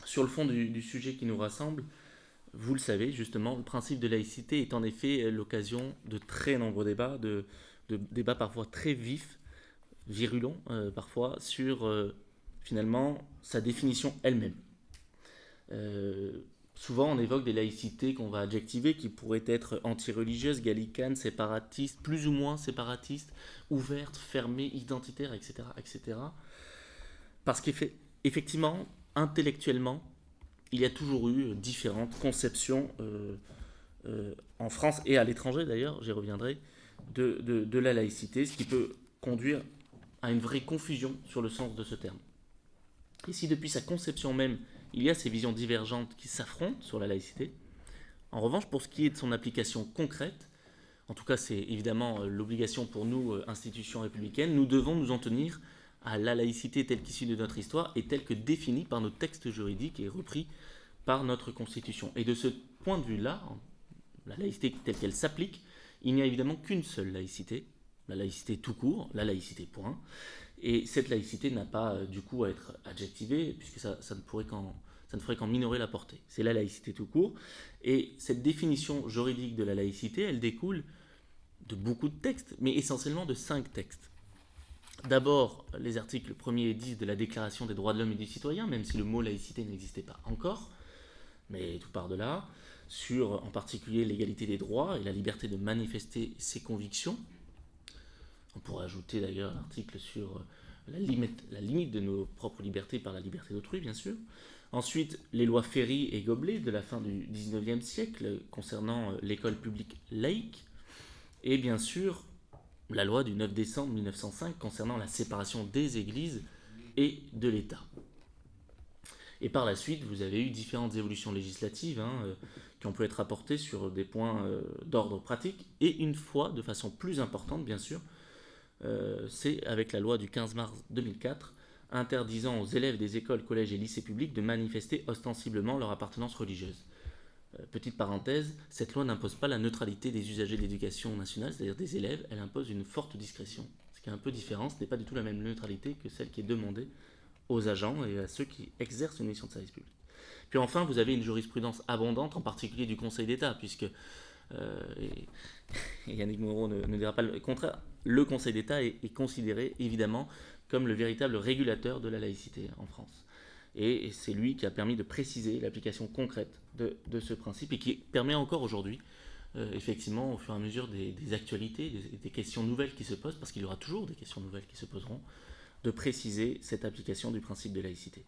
Sur le fond du sujet qui nous rassemble, vous le savez justement, le principe de laïcité est en effet l'occasion de très nombreux débats, de débats parfois très vifs, virulents parfois, sur finalement sa définition elle-même. Euh, Souvent on évoque des laïcités qu'on va adjectiver qui pourraient être anti-religieuses, gallicanes, séparatistes, plus ou moins séparatistes, ouvertes, fermées, identitaires, etc. etc. Parce qu'effectivement, intellectuellement, il y a toujours eu différentes conceptions en France et à l'étranger d'ailleurs, j'y reviendrai, de la laïcité, ce qui peut conduire à une vraie confusion sur le sens de ce terme. Et si depuis sa conception même, il y a ces visions divergentes qui s'affrontent sur la laïcité, en revanche, pour ce qui est de son application concrète, en tout cas c'est évidemment l'obligation pour nous, institutions républicaines, nous devons nous en tenir à la laïcité telle qu'issue de notre histoire et telle que définie par nos textes juridiques et repris par notre Constitution. Et de ce point de vue-là, la laïcité telle qu'elle s'applique, il n'y a évidemment qu'une seule laïcité, la laïcité tout court, la laïcité point. Et cette laïcité n'a pas du coup à être adjectivée, puisque ça ne ferait qu'en minorer la portée. C'est la laïcité tout court. Et cette définition juridique de la laïcité, elle découle de beaucoup de textes, mais essentiellement de 5 textes. D'abord, les articles 1er et 10 de la Déclaration des droits de l'homme et du citoyen, même si le mot laïcité n'existait pas encore, mais tout part de là, sur en particulier l'égalité des droits et la liberté de manifester ses convictions. On pourrait ajouter d'ailleurs l'article sur la limite de nos propres libertés par la liberté d'autrui, bien sûr. Ensuite, les lois Ferry et Goblet de la fin du 19e siècle concernant l'école publique laïque. Et bien sûr, la loi du 9 décembre 1905 concernant la séparation des églises et de l'État. Et par la suite, vous avez eu différentes évolutions législatives qui ont pu être apportées sur des points d'ordre pratique. Et une fois, de façon plus importante, bien sûr, c'est avec la loi du 15 mars 2004 interdisant aux élèves des écoles, collèges et lycées publics de manifester ostensiblement leur appartenance religieuse. Petite parenthèse, cette loi n'impose pas la neutralité des usagers de l'éducation nationale, c'est-à-dire des élèves, elle impose une forte discrétion. Ce qui est un peu différent, ce n'est pas du tout la même neutralité que celle qui est demandée aux agents et à ceux qui exercent une mission de service public. Puis enfin, vous avez une jurisprudence abondante, en particulier du Conseil d'État, puisque, et Yannick Moreau ne dira pas le contraire, le Conseil d'État est considéré évidemment comme le véritable régulateur de la laïcité en France. Et c'est lui qui a permis de préciser l'application concrète de ce principe et qui permet encore aujourd'hui, effectivement, au fur et à mesure des actualités, des questions nouvelles qui se posent, parce qu'il y aura toujours des questions nouvelles qui se poseront, de préciser cette application du principe de laïcité.